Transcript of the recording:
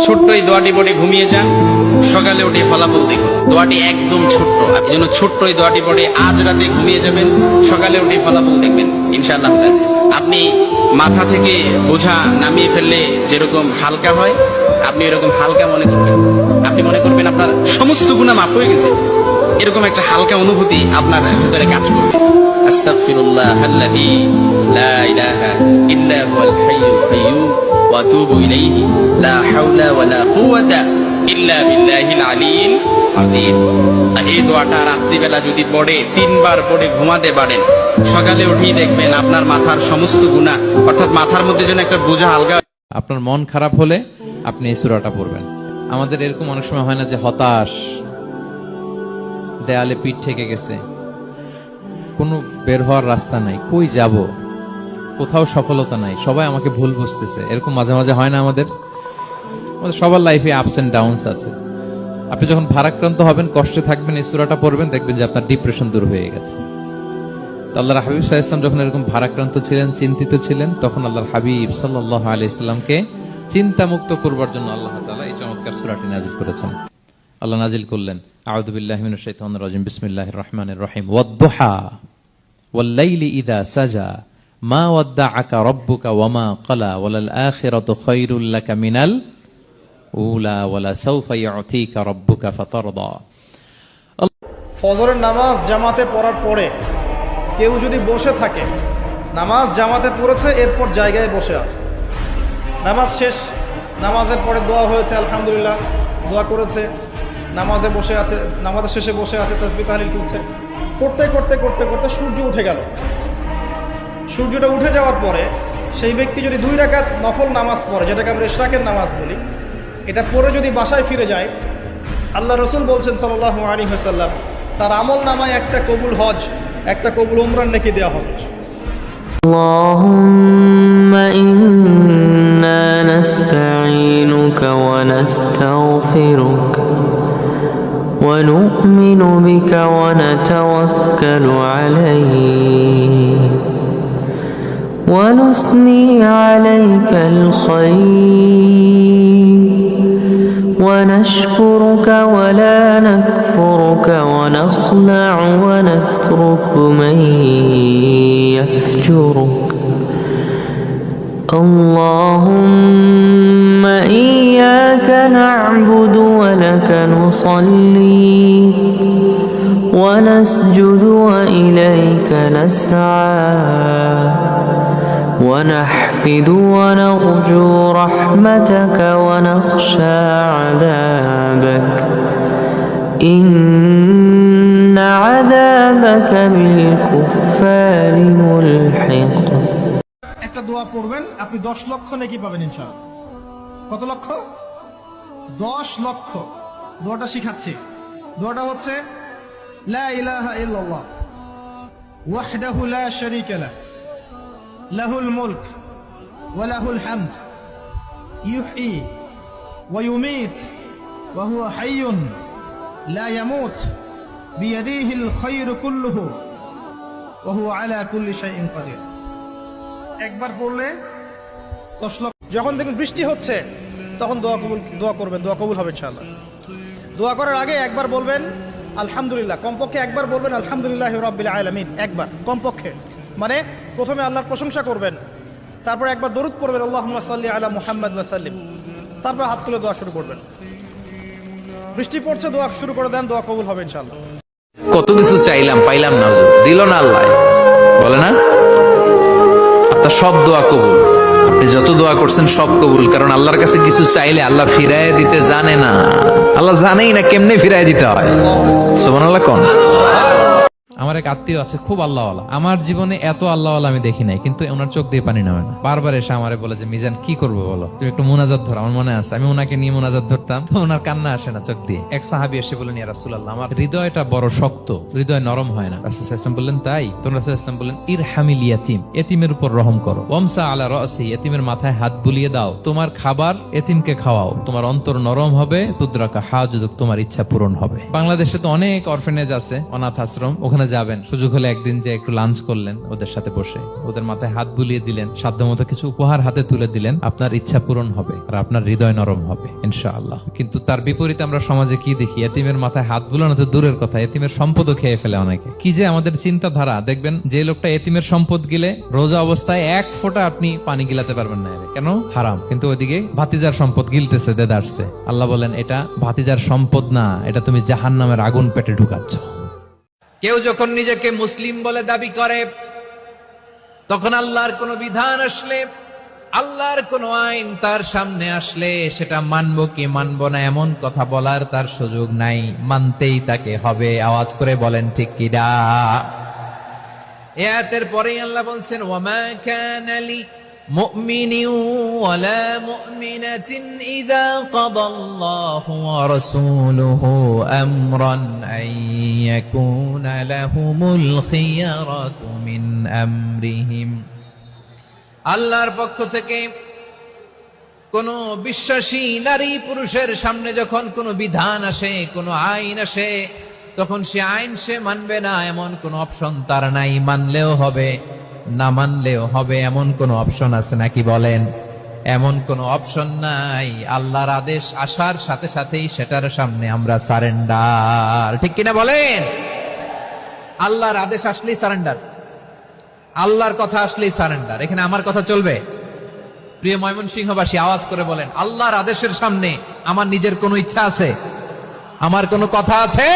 ছোট্ট এই দোয়াটি পড়ে ঘুমিয়ে যান, সকালে উঠে ফলাফল দেখুন। দোয়াটি একদম ছোট্ট, এই জন্য ছোট্ট এই দোয়াটি পড়ে আজ রাতে ঘুমিয়ে যাবেন, সকালে উঠে ফলাফল দেখবেন ইনশাআল্লাহ। আপনি মাথা থেকে বোঝা নামিয়ে ফেললে যেরকম হালকা হয়, আপনি এরকম হালকা মনে করবেন। আপনি মনে করবেন আপনার সমস্ত গুনাহ মাফ হয়ে গেছে, এরকম একটা হালকা অনুভূতি আপনার ভিতরে কাজ করবে। আস্তাগফিরুল্লাহাল্লাযী লা ইলাহা ইল্লা হুয়াল হাইয়ুল কাইয়্যুম ওয়া আতুবু ইলাইহি লা হাওলা ওয়ালা কুওয়াতা ইল্লা বিল্লাহিল আলিয়্যিল আযীম। এই দোয়াটা রাত্রিবেলা যদি পড়ে 3 বার পড়ে ঘুমাতে পারেন, সকালে উঠেই দেখবেন আপনার মাথার সমস্ত গুনাহ, অর্থাৎ মাথার মধ্যে যেন একটা বোঝা হালকা। আপনার মন খারাপ হলে আপনি এই সূরাটা পড়বেন। আমাদের এরকম অনেক সময় হয় না যে হতাশ, দেয়ালে পিঠ ঠেকে গেছে, কোনো বের হওয়ার রাস্তা নাই, কই যাব, কোথাও সফলতা নাই, সবাই আমাকে ভুল বুঝতেছে, এরকম মাঝে মাঝে হয় না? আমাদের সবার লাইফে আপস এন্ড ডাউনস আছে। আপনি যখন ভারাক্রান্ত হবেন, কষ্টে থাকবেন, এই সূরাটা পড়বেন, দেখবেন যে আপনার ডিপ্রেশন দূর হয়ে গেছে। তো আল্লাহর হাবিব সাল্লাল্লাহু আলাইহি ওয়াসাল্লাম যখন এরকম ভারাক্রান্ত ছিলেন, চিন্তিত ছিলেন, তখন আল্লাহর হাবিব সাল্লাল্লাহু আলাইহি ওয়াসাল্লামকে চিন্তামুক্ত করবার জন্য আল্লাহ তাআলা এই চমৎকার সূরাটি নাযিল করেছেন। আল্লাহ নাযিল করলেন, আউযু বিল্লাহি মিনাশ শাইতানির রাজিম, বিসমিল্লাহির রহমানির রহিম, ওয়াদ-দুহা ওয়াল-লাইলি ইযা সাজা মা ওয়াদ্দাআকা রাব্বুকা ওয়া মা ক্বালা ওয়ালাল আখিরাতু খায়রুল লাকা মিনাল উলা ওয়ালা সাওফা ইউতিকা রাব্বুকা ফাতারদা। ফজরের নামাজ জামাতে পড়ার পরে কেউ যদি বসে থাকে, নামাজ জামাতে পড়েছে, এরপর জায়গায় বসে আছে, নামাজ শেষ, নামাজের পরে দোয়া হয়েছে, আলহামদুলিল্লাহ দোয়া করেছে, নামাজে বসে আছে, নামাজের শেষে বসে আছে, তাসবিহ তাহলিল করছে, করতে করতে করতে করতে সূর্য উঠে গেল। সূর্যটা উঠে যাওয়ার পরে সেই ব্যক্তি যদি 2 রাকাত নফল নামাজ পড়ে, যেটাকে আমরা ইশরাকের নামাজ বলি, এটা পড়ে যদি বাসায় ফিরে যায়, আল্লাহ রসুল বলছেন সাল্লাল্লাহু আলাইহি ওয়াসাল্লাম, তার আমল নামায় একটা কবুল হজ, একটা কবুল উমরার নেকি দেওয়া হবে। আল্লাহুম্মা ইন্না নাস্তাঈনুকা ওয়া নাস্তাগফিরুকা ওয়া নু'মিনু বিকা ওয়া নাতাওয়াক্কালু আলাইক ওয়া নুসনি আলাইকাল খায়র ونشكرك ولا نكفرك ونخلع ونترك من يفجرك اللهم إياك نعبد ولك نصلي ونسجد وإليك نسعى ونحفد ونرجو رحمتك ونخشى عذابك إن عذابك بالكفار ملحق। একটা দোয়া পড়বেন, আপনি 10 লক্ষ নেকি পাবেন ইনশাআল্লাহ। কত লক্ষ? 10 লক্ষ। দোয়াটা শিখাচ্ছি। দোয়াটা হচ্ছে লা ইলাহা ইল্লাল্লাহ ওয়াহদাহু লা শারীকা লাহ লাহুল মুলক ওয়া লাহুল হামদ ইউহয়ী ওয়া ইউমীত ওয়া হুয়া হাইয়ুন লা ইয়ামুত বিয়াদিহিল খায়রু কুল্লুহু ওয়া হুয়া আলা কুল্লি শাইইন কাদির। একবার পড়লে 10 লক্ষ। যখন দেখবেন বৃষ্টি হচ্ছে, তখন দোয়া করবেন, দোয়া কবুল হবে ইনশাআল্লাহ। দোয়া করার আগে একবার বলবেন আলহামদুলিল্লাহ, কমপক্ষে একবার বলবেন আলহামদুলিল্লাহি রাব্বিল আলামিন, একবার কমপক্ষে। মানে প্রথমে আল্লাহর প্রশংসা করবেন, তারপর একবার দরুদ পড়বেন আল্লাহুম্মা সাল্লি আলা মুহাম্মাদ ওয়া সাল্লিম, তারপর হাত তুলে দোয়া শুরু করবেন। বৃষ্টি পড়ছে, দোয়া শুরু করে দেন, দোয়া কবুল হবে ইনশাআল্লাহ। কত কিছু চাইলাম, পাইলাম না, দিল না আল্লাহ, বলে না? আপনার সব দোয়া কবুল, আপনি যত দোয়া করছেন সব কবুল, কারণ আল্লাহর কাছে কিছু চাইলে আল্লাহ ফিরায় দিতে জানে না, আল্লাহ জানেই না কেমনে ফিরায় দিতে হয়। সুবহানাল্লাহ কোন। আমার এক আত্মীয় আছে, খুব আল্লাহওয়ালা। আমার জীবনে এত আল্লাহওয়ালা আমি দেখি নাই, কিন্তু ওনার চোখ দিয়ে পানি নামে না। বারবার এসে আমারে বলে যে মিজান কি করবো বলো, তুমি একটু মুনাজাত ধরো। আমার মনে আছে আমি ওনাকে নিয়ে মুনাজাত ধরতাম, তো ওনার কান্না আসে না চোখ দিয়ে। এক সাহাবী এসে বললেন, ইয়া রাসূলুল্লাহ, আমার হৃদয়টা বড় শক্ত, হৃদয় নরম হয় না। রাসূল সাল্লাল্লাহু আলাইহি ওয়াসাল্লাম বললেন, তাই? তো রাসূল সাল্লাল্লাহু আলাইহি ওয়াসাল্লাম বললেন, ইরহামিল ইয়াতীম, এতিমের উপর রহম করো, ওয়ামসা আলা রাসি, এতিমের মাথায় হাত বুলিয়ে দাও, তোমার খাবার এতিমকে খাওয়াও, তোমার অন্তর নরম হবে, তুদরাকা হাজতুক, তোমার ইচ্ছা পূরণ হবে। বাংলাদেশে তো অনেক অরফেনেজ আছে, অনাথ আশ্রম, ওখানে যাবেন, সুযোগ হলে একদিন যে একটু লাঞ্চ করলেন ওদের সাথে বসে, ওদের মাথায় হাত বুলিয়ে দিলেন, সাধ্যমতো কিছু উপহার হাতে তুলে দিলেন, আপনার ইচ্ছা পূরণ হবে আর আপনার হৃদয় নরম হবে ইনশাআল্লাহ। কিন্তু তার বিপরীতে আমরা সমাজে কি দেখি? এতিমের মাথায় হাত বুলানো তো দূরের কথা, এতিমের সম্পদও খেয়ে ফেলে অনেকে। কি যে আমাদের চিন্তাধারা! দেখবেন যে লোকটা এতিমের সম্পদ গিলে, রোজা অবস্থায় এক ফোঁটা আপনি পানি গিলাতে পারবেন না, কেন? হারাম। কিন্তু ওইদিকে ভাতিজার সম্পদ গিলতেছে, দেদারছে। আল্লাহ বলেন এটা ভাতিজার সম্পদ না, এটা তুমি জাহান্নামের আগুন পেটে ঢুকাচ্ছ। কেউ যখন নিজেকে মুসলিম বলে দাবি করে, তখন আল্লাহর কোন বিধান আসলে, আল্লাহর কোন আইন তার সামনে আসলে সেটা মানবো কি মানবো না এমন কথা বলার তার সুযোগ নাই, মানতেই তাকে হবে। আওয়াজ করে বলেন ঠিক কিনা? এই আয়াতের পরেই আল্লাহ বলছেন, ওয়ামা কানা লি মুমিনিন ওয়ালা মুমিনাতিন ইযা কাদাল্লাহু ওয়া রাসূলুহু আমরান আন ইয়াকুনা লাহুমুল খিয়ারাতু মিন আমরিহিম। আল্লাহর পক্ষ থেকে কোন বিশ্বাসী নারী পুরুষের সামনে যখন কোন বিধান আসে, কোন আইন আসে, তখন সে আইন সে মানবে না এমন কোন অপশন তার নাই। মানলেও হবে, না মানলেও হবে, এমন কোন অপশন আছে নাকি বলেন? এমন কোন অপশন নাই। আল্লাহর আদেশ আসার সাথে সাথেই সেটার সামনে আমরা সারেন্ডার। ঠিক কিনা বলেন? আল্লাহর আদেশ আসলেই সারেন্ডার, আল্লাহর কথা আসলেই সারেন্ডার। এখানে আমার কথা চলবে? প্রিয় ময়মনসিংহবাসী, আওয়াজ করে বলেন, আল্লাহর আদেশের সামনে আমার নিজের কোনো ইচ্ছা আছে? আমার কোনো কথা আছে?